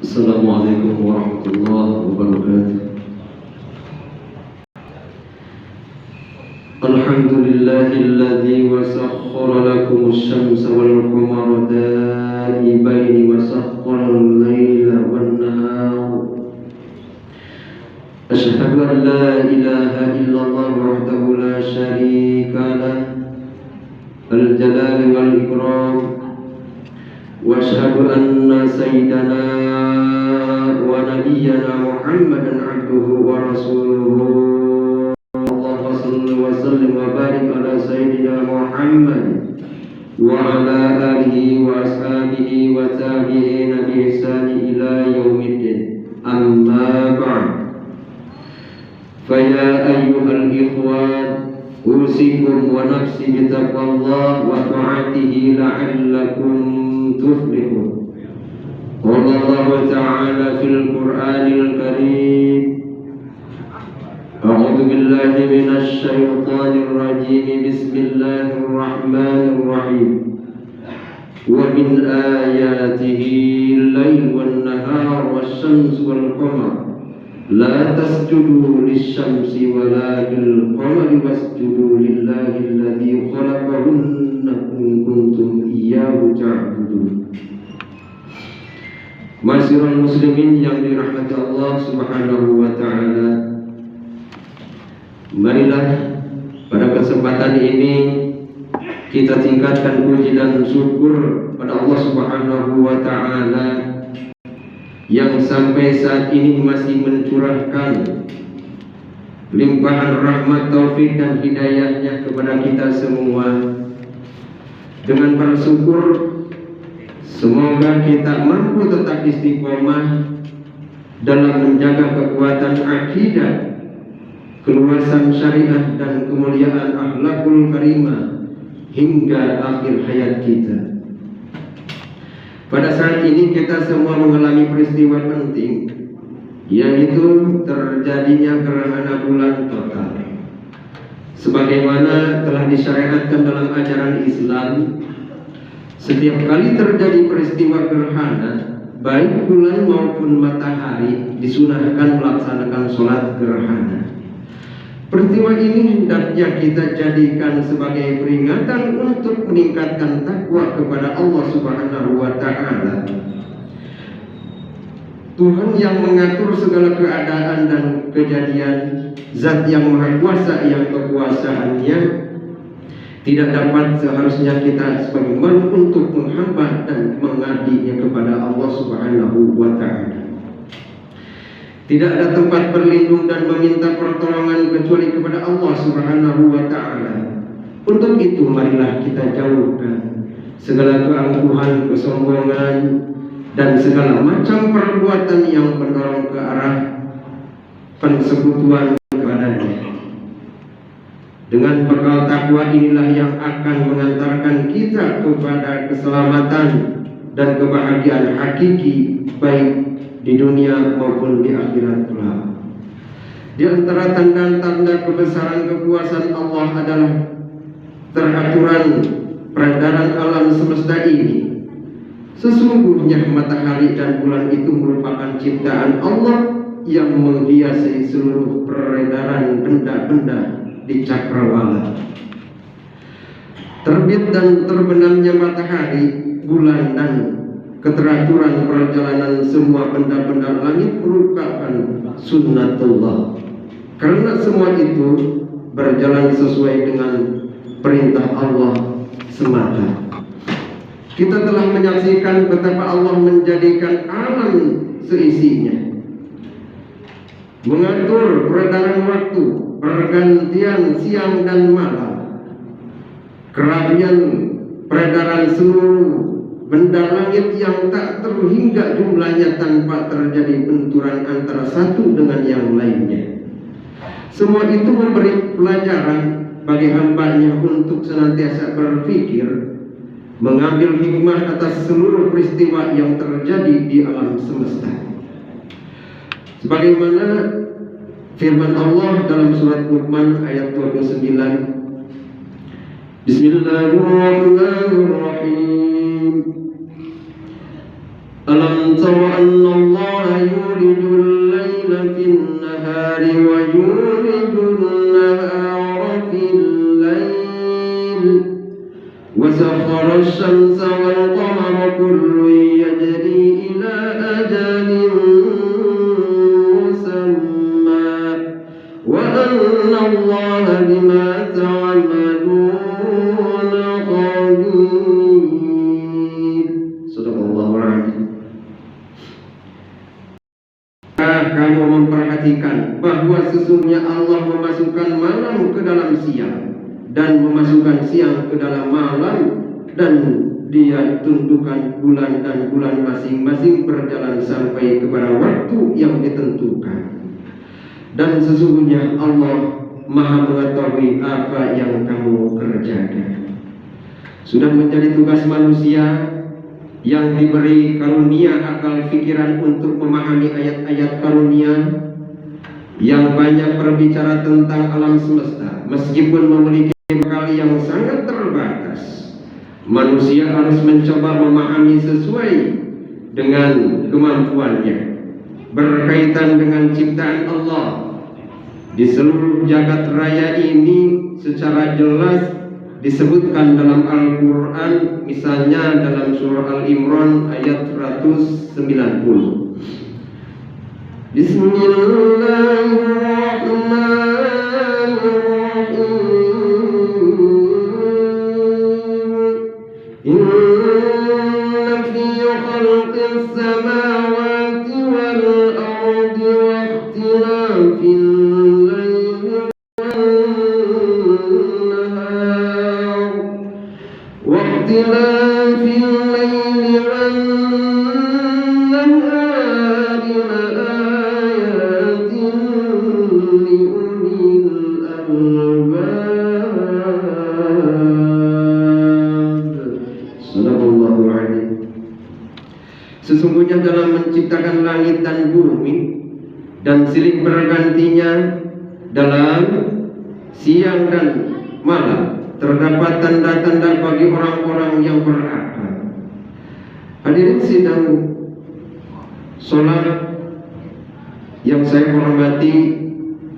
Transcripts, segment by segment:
Assalamualaikum warahmatullahi wabarakatuh. Alhamdulillahilladzi wasakhkhara lakumus syamsa wal qamara da'ibaini wasakhkhara al-laila wan nahara. Asyhadu an la ilaha illallah wahdahu la syarika lah al-jalali wal ikram. Wa asyhadu anna sayyidana wa nabiyyana Muhammadan abduhu wa rasuluhu. Allahumma shalli wa sallim wa barik ala sayyidina Muhammad wa ala alihi wa ashabihi wa tabi'ina bi ihsani ila yaumiddin. Amma ba'd. Fa ya ayyuhal ikhwan, usikum wa nafsi bi taqwallah wa ta'atihi la'allakum tuflihun. Qala Allah Ta'ala fil Qur'anil Karim, A'udzu billahi minasy syaithanir rajim. Bismillahir rahmanir rahim. Wa min ayatihi al-lail wan nahar wasyamsu wal qamar la tasjudu lisyamsi wala lil qamari wasjudu lillahi alladzi khalaqahunna in kuntum iyyahu ta'budun. Ma'asyiral muslimin yang dirahmati Allah Subhanahu wa taala, marilah pada kesempatan ini kita tingkatkan puji dan syukur pada Allah Subhanahu wa taala yang sampai saat ini masih mencurahkan limpahan rahmat, taufik dan hidayahnya kepada kita semua. Dengan bersyukur, semoga kita mampu tetap istiqomah dalam menjaga kekuatan akidah, keluasan syariah dan kemuliaan akhlakul karimah hingga akhir hayat kita. Pada saat ini kita semua mengalami peristiwa penting, yaitu terjadinya gerhana bulan total. Sebagaimana telah disyariatkan dalam ajaran Islam, setiap kali terjadi peristiwa gerhana, baik bulan maupun matahari, disunahkan melaksanakan sholat gerhana. Peristiwa ini hendaknya kita jadikan sebagai peringatan untuk meningkatkan takwa kepada Allah Subhanahu wa taala. Tuhan yang mengatur segala keadaan dan kejadian, Zat yang Maha Kuasa yang kekuasaannya tidak dapat seharusnya kita sebagai makhluk untuk menghamba dan mengabdinya kepada Allah Subhanahu wa taala. Tidak ada tempat berlindung dan meminta pertolongan kecuali kepada Allah Subhanahu wa taala. Untuk itu marilah kita jauhkan segala keangkuhan, kesombongan dan segala macam perbuatan yang mendorong ke arah persekutuan kepadanya. Dengan bekal takwa inilah yang akan mengantarkan kita kepada keselamatan dan kebahagiaan hakiki, baik di dunia maupun di akhirat kelak. Di antara tanda-tanda kebesaran kekuasaan Allah adalah teraturan peredaran alam semesta ini. Sesungguhnya matahari dan bulan itu merupakan ciptaan Allah yang menghiasi seluruh peredaran benda-benda di cakrawala. Terbit dan terbenamnya matahari, bulan dan keteraturan perjalanan semua benda-benda langit merupakan sunnatullah. Karena semua itu berjalan sesuai dengan perintah Allah semata. Kita telah menyaksikan betapa Allah menjadikan alam seisinya, mengatur peredaran waktu, pergantian siang dan malam, kerapian peredaran seluruh benda langit yang tak terhingga jumlahnya tanpa terjadi benturan antara satu dengan yang lainnya. Semua itu memberi pelajaran bagi hambanya untuk senantiasa berpikir, mengambil hikmah atas seluruh peristiwa yang terjadi di alam semesta. Sebagaimana firman Allah dalam surat Luqman ayat 29, Bismillahirrahmanirrahim. Alam tara anna Allah يولج الليل في النهار ويولج النهار في الليل وسخر الشمس والقمر كل يجري إلى أجل مسمى وأن الله بما تعملون خبير. Sadaqallahu a'lam. Kamu memperhatikan bahwa sesungguhnya Allah memasukkan malam ke dalam siang dan memasukkan siang ke dalam malam, dan Dia tentukan bulan dan bulan masing-masing berjalan sampai kepada waktu yang ditentukan. Dan sesungguhnya Allah Maha mengetahui apa yang kamu kerjakan. Sudah menjadi tugas manusia yang diberi karunia akal pikiran untuk memahami ayat-ayat karunia yang banyak berbicara tentang alam semesta. Meskipun memiliki bekal yang sangat terbatas, manusia harus mencoba memahami sesuai dengan kemampuannya. Berkaitan dengan ciptaan Allah di seluruh jagat raya ini secara jelas disebutkan dalam Al-Quran, misalnya dalam surah Al-Imran ayat 190. Bismillahirrahmanirrahim. Inna fi khalqis samawati wal ardi wa ikhtilafil واختلاف الليل والنهار لآيات لأولي الألباب. Sadaqallahu a'lam. Sesungguhnya dalam menciptakan langit dan bumi dan silih bergantinya dalam siang dan malam terdapat tanda-tanda bagi orang-orang yang berakal. Hadirin sidang sholat yang saya hormati,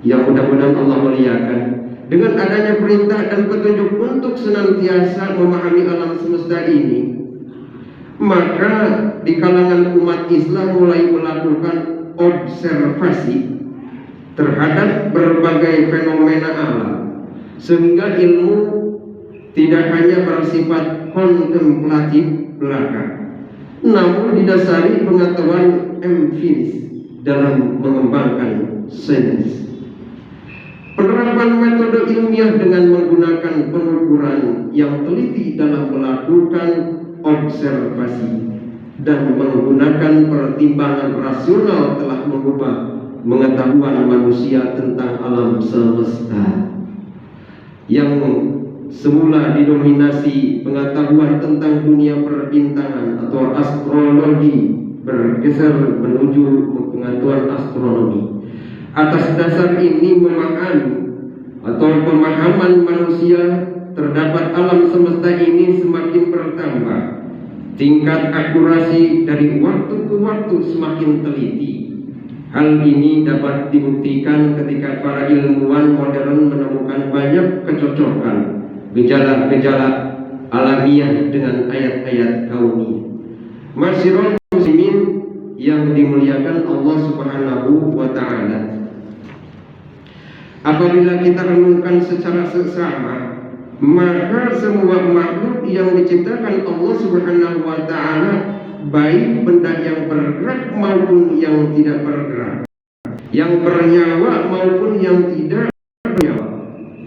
yang mudah-mudahan Allah muliakan, dengan adanya perintah dan petunjuk untuk senantiasa memahami alam semesta ini, maka di kalangan umat Islam mulai melakukan observasi terhadap berbagai fenomena alam, sehingga ilmu tidak hanya bersifat kontemplatif belaka, namun didasari pengetahuan empiris dalam mengembangkan sains. Penerapan metode ilmiah dengan menggunakan pengukuran yang teliti dalam melakukan observasi dan menggunakan pertimbangan rasional telah mengubah pengetahuan manusia tentang alam semesta yang semula didominasi pengetahuan tentang dunia perbintangan atau astrologi bergeser menuju pengetahuan astronomi. Atas dasar ini memahami atau pemahaman manusia terhadap alam semesta ini semakin bertambah. Tingkat akurasi dari waktu ke waktu semakin teliti. Hal ini dapat dibuktikan ketika para ilmuwan modern menemukan banyak kecocokan gejala-gejala alamiah dengan ayat-ayat kauni. Masyarakat muslimin yang dimuliakan Allah Subhanahu wa ta'ala, apabila kita renungkan secara seksama, maka semua makhluk yang diciptakan Allah Subhanahu wa ta'ala, baik benda yang bergerak maupun yang tidak bergerak, yang bernyawa maupun yang tidak bernyawa,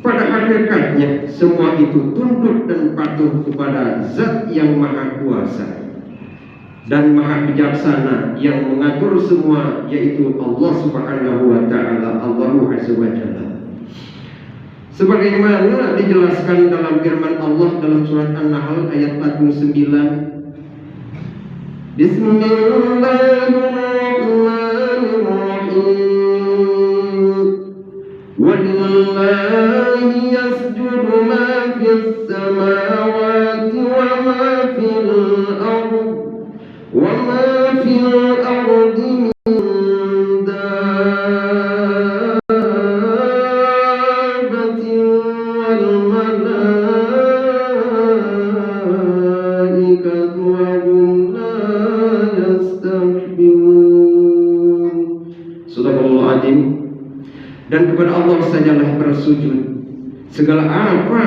pada hakikatnya semua itu tunduk dan patuh kepada Zat yang Maha Kuasa dan Maha Bijaksana yang mengatur semua, yaitu Allah Subhanahu wa ta'ala, Allahu Azza wa Jalla. Sebagaimana dijelaskan dalam firman Allah dalam surat An-Nahl ayat 49. Bismillahirrahmanirrahim. Walillahi yasjudu ma fis samawati wa ma fil ardi wa ma fil ardi min dan kepada Allah sajalah bersujud. Segala apa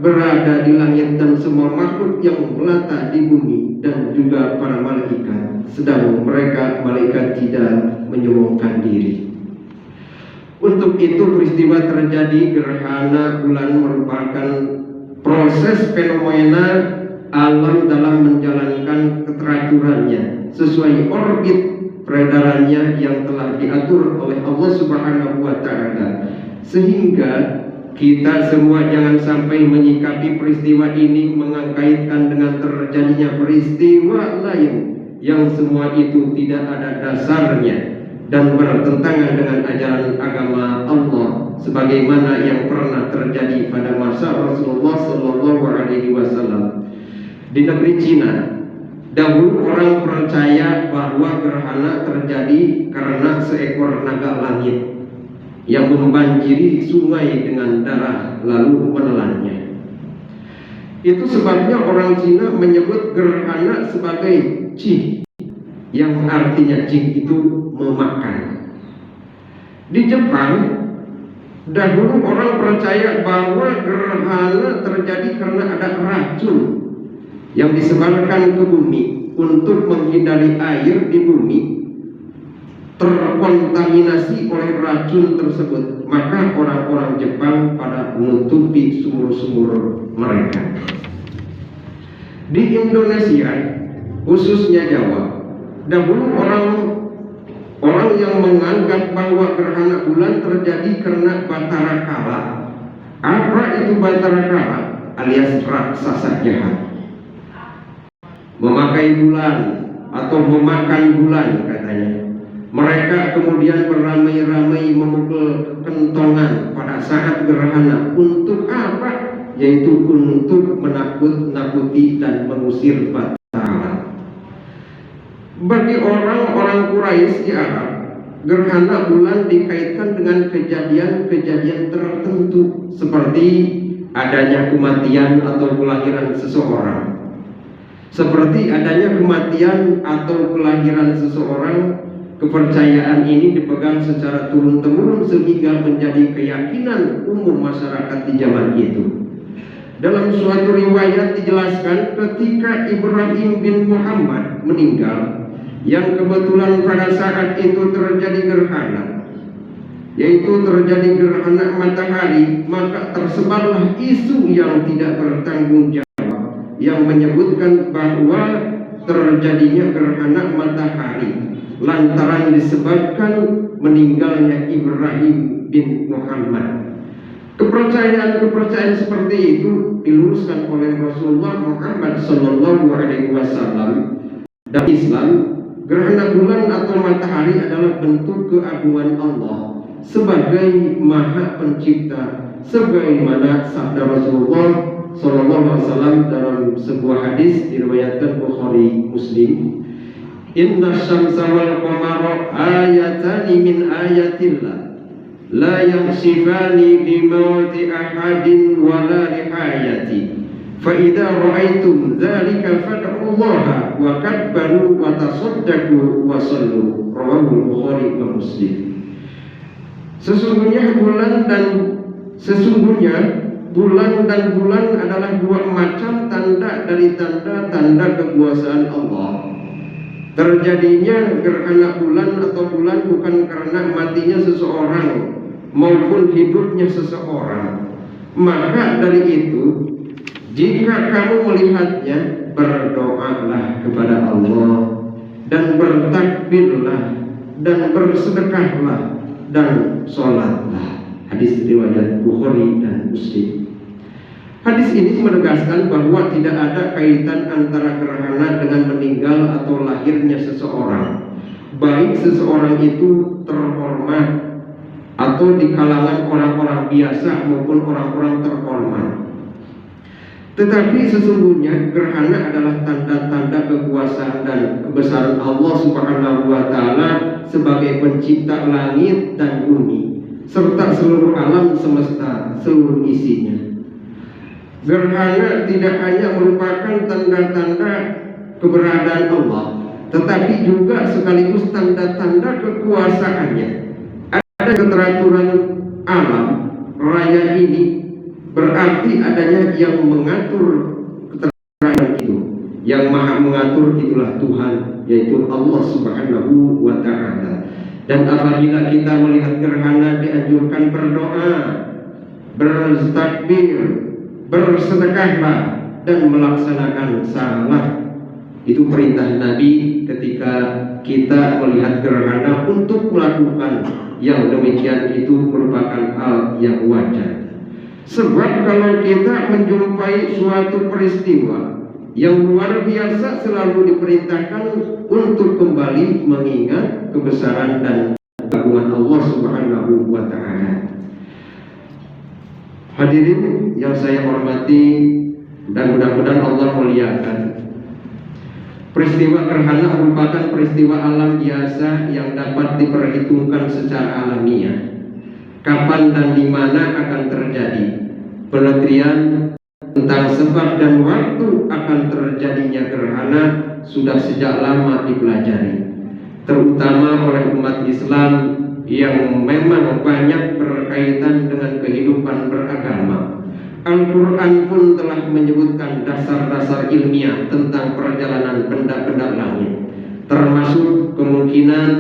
berada di langit dan semua makhluk yang melata di bumi dan juga para malaikat, sedang mereka malaikat tidak menyombongkan diri. Untuk itu peristiwa terjadi gerhana bulan merupakan proses fenomena alam dalam menjalankan keteraturannya sesuai orbit peredarannya yang telah diatur oleh Allah Subhanahu wa Ta'ala, sehingga kita semua jangan sampai menyikapi peristiwa ini mengkaitkan dengan terjadinya peristiwa lain yang semua itu tidak ada dasarnya dan bertentangan dengan ajaran agama Allah, sebagaimana yang pernah terjadi pada masa Rasulullah Shallallahu Alaihi Wasallam di negeri Cina. Dahulu orang percaya bahwa gerhana terjadi karena seekor naga langit yang membanjiri sungai dengan darah lalu menelannya. Itu sebabnya orang Cina menyebut gerhana sebagai qi, yang artinya qi itu memakan. Di Jepang dahulu orang percaya bahwa gerhana terjadi karena ada racun yang disebarkan ke bumi untuk menghindari air di bumi terkontaminasi oleh racun tersebut. Maka orang-orang Jepang pada menutupi sumur-sumur mereka. Di Indonesia, khususnya Jawa, dahulu orang yang menganggap bahwa gerhana bulan terjadi karena Batara Kala. Apa itu Batara Kala? Alias raksasa jahat, memakai bulan atau memakan bulan katanya. Mereka kemudian beramai-ramai memukul kentongan pada saat gerhana. Untuk apa? Yaitu untuk menakut-nakuti dan mengusir Batara. Bagi orang-orang Quraisy di Arab, gerhana bulan dikaitkan dengan kejadian-kejadian tertentu seperti adanya kematian atau kelahiran seseorang. Seperti adanya kematian atau kelahiran seseorang, kepercayaan ini dipegang secara turun-temurun sehingga menjadi keyakinan umum masyarakat di zaman itu. Dalam suatu riwayat dijelaskan ketika Ibrahim bin Muhammad meninggal, yang kebetulan pada saat itu terjadi gerhana, yaitu terjadi gerhana matahari, maka tersebarlah isu yang tidak bertanggung jawab yang menyebutkan bahwa terjadinya gerhana matahari lantaran disebabkan meninggalnya Ibrahim bin Muhammad. Kepercayaan seperti itu diluruskan oleh Rasulullah Muhammad Sallallahu Alaihi Wasallam. Dan Islam, gerhana bulan atau matahari adalah bentuk keagungan Allah sebagai Maha Pencipta, sebagaimana sabda Rasulullah Sallallahu Alaihi Wasallam dalam sebuah hadis diriwayatkan Bukhari Muslim. Inna syamsa wal qamara ayatani min ayatillah la yakhsifani bi mauti ahadin wa la rihayati fa idza ra'aitum dzalika fad'ullaha wa kabbaru wa tasaddaqu wa sallu. Rawahu Bukhari wa Muslim. Sesungguhnya bulan dan bulan adalah dua macam tanda dari tanda-tanda kekuasaan Allah. Terjadinya gerhana bulan atau bulan bukan karena matinya seseorang maupun hidupnya seseorang. Maka dari itu, jika kamu melihatnya, berdoalah kepada Allah dan bertakbirlah dan bersedekahlah dan sholatlah. Hadis riwayat Bukhari dan Muslim. Hadis ini menegaskan bahwa tidak ada kaitan antara gerhana dengan meninggal atau lahirnya seseorang, baik seseorang itu terhormat atau di kalangan orang-orang biasa maupun orang-orang terhormat. Tetapi sesungguhnya gerhana adalah tanda-tanda kekuasaan dan kebesaran Allah Subhanahu wa Ta'ala sebagai pencipta langit dan bumi serta seluruh alam semesta seluruh isinya. Gerhana tidak hanya merupakan tanda-tanda keberadaan Allah, tetapi juga sekaligus tanda-tanda kekuasaannya. ada keteraturan alam raya ini, berarti adanya yang mengatur keteraturan itu. Yang maha mengatur itulah Tuhan, yaitu Allah Subhanahu wa Ta'ala. Dan apabila kita melihat gerhana, dianjurkan berdoa, bertakbir, bersedekahlah, dan melaksanakan salat. Itu perintah Nabi ketika kita melihat gerhana untuk melakukan yang demikian. Itu merupakan hal yang wajar. Sebab kalau kita menjumpai suatu peristiwa yang luar biasa, selalu diperintahkan untuk kembali mengingat kebesaran dan keagungan Allah Subhanahu wa Ta'ala. Hadirin yang saya hormati dan mudah-mudahan Allah muliakan, peristiwa gerhana merupakan peristiwa alam biasa yang dapat diperhitungkan secara alamiah. Kapan dan di mana akan terjadi? Penelitian tentang sebab dan waktu akan terjadinya gerhana sudah sejak lama dipelajari, terutama oleh umat Islam yang memang banyak berkaitan dengan kehidupan beragama. Al-Quran pun telah menyebutkan dasar-dasar ilmiah tentang perjalanan benda-benda langit, termasuk kemungkinan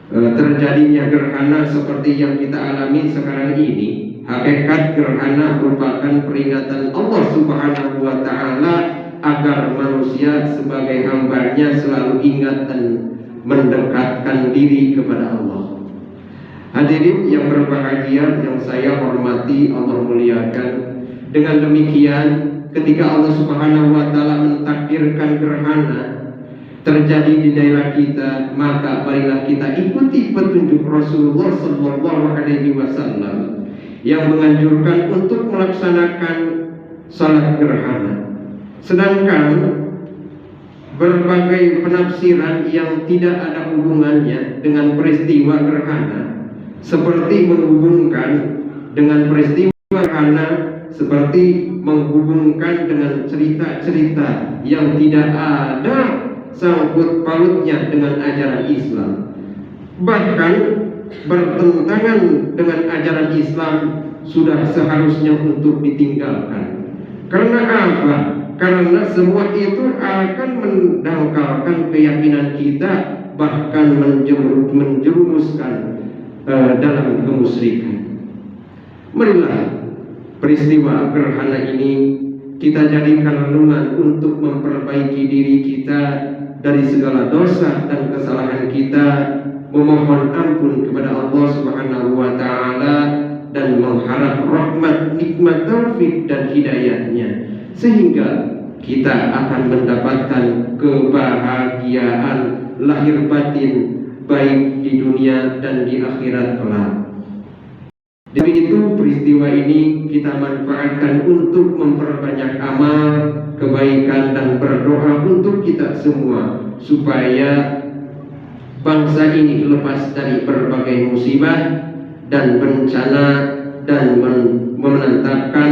terjadinya gerhana seperti yang kita alami sekarang ini. Hakikat gerhana merupakan peringatan Allah Subhanahu wa Ta'ala agar manusia sebagai hambanya selalu ingat dan mendekatkan diri kepada Allah. Hadirin yang berbahagia yang saya hormati, Allah muliakan, dengan demikian ketika Allah Subhanahu wa Ta'ala mentakdirkan gerhana terjadi di daerah kita, maka marilah kita ikuti petunjuk Rasulullah sallallahu alaihi wasallam yang menganjurkan untuk melaksanakan salat gerhana. Sedangkan berbagai penafsiran yang tidak ada hubungannya dengan peristiwa gerhana, seperti menghubungkan dengan peristiwa gerhana seperti menghubungkan dengan cerita-cerita yang tidak ada sangkut pautnya dengan ajaran Islam, bahkan bertentangan dengan ajaran Islam, sudah seharusnya untuk ditinggalkan. Karena apa? Karena semua itu akan mendangkalkan keyakinan kita, bahkan menjerumuskan dalam kemusyrikan. Marilah peristiwa gerhana ini kita jadikan renungan untuk memperbaiki diri kita dari segala dosa dan kesalahan kita, memohon ampun kepada Allah Subhanahu wa Ta'ala, dan mengharap rahmat, nikmat, taufik dan hidayahnya, sehingga kita akan mendapatkan kebahagiaan lahir batin, baik di dunia dan di akhirat kelak. Demi itu peristiwa ini kita manfaatkan untuk memperbanyak amal kebaikan dan berdoa untuk kita semua, supaya bangsa ini lepas dari berbagai musibah dan bencana, dan menetapkan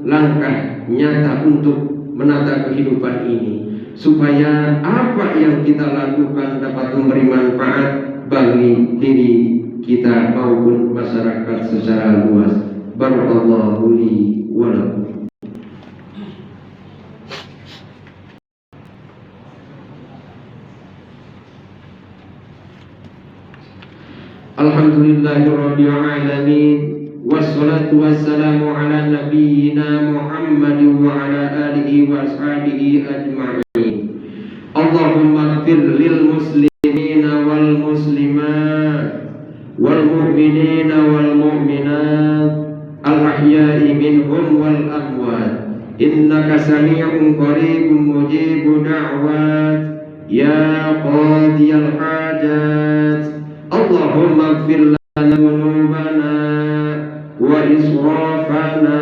langkah nyata untuk menata kehidupan ini, supaya apa yang kita lakukan dapat memberi manfaat bagi diri kita maupun masyarakat secara luas. Barakallahu li wa lakum. Alhamdulillahirabbil alamin, wassalatu wassalamu ala nabiyyina Muhammad wa ala alihi wa ashabihi ajma'in. Allahumma ighfir lil muslimina wal muslimat wal mu'minina wal mu'minat al ahya'i minhum wal amwat, innaka sami'un qaribun mujibud da'wat ya qadiyal hajat. Allahumma ighfir lana dhunubana wa israfana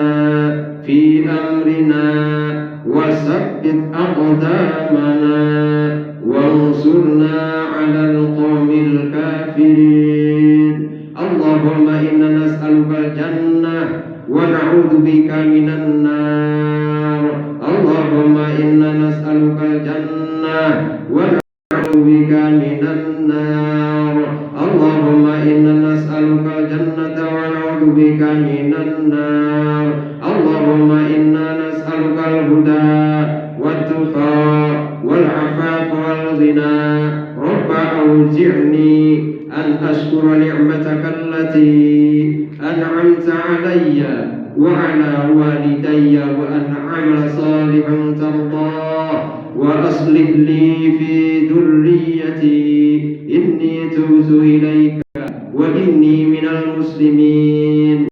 fi amrina wa sabbit aqdamana wansurna 'alal qawmil kafirin. Allahumma inna nas'aluka al-jannah wa na'udzu bika minan nar. Allahumma inna nas'aluka al-jannah wa na'udzu bika minan nar. Allahumma inna nas'aluka ماضنا رب أوزعني أن أشكر نعمتك التي أنعمت علي وعلى والدي وأن أعمل صالحا ترضاه وأصلح لي في ذريتي إني تبت إليك وإني من المسلمين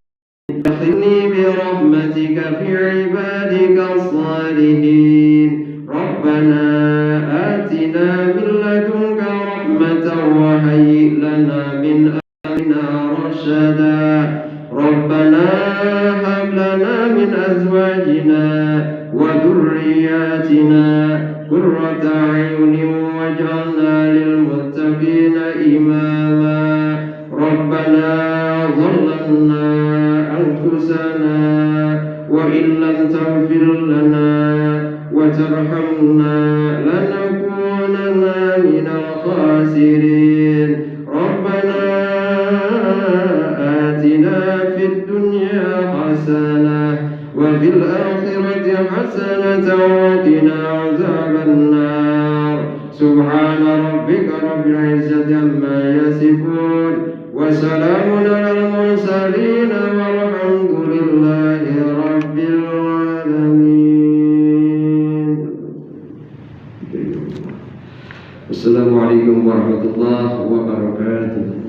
ادخلني برحمتك في عبادك الصالحين ربنا آتنا من لدنك رحمة وهيئ لنا من أمرنا رشدا ربنا هب لنا من أزواجنا وذرياتنا قرة أعين واجعلنا للمتقين إماما ربنا ظلمنا أنفسنا وإن لم تغفر لنا وترحمنا لنكونن من الخاسرين ربنا آتنا في الدنيا حسنة وفي الآخرة حسنة وقنا عذاب النار سبحان ربك رب العزة عما يصفون وسلام على المرسلين والحمد لله رب العالمين. Assalamualaikum warahmatullahi wabarakatuh.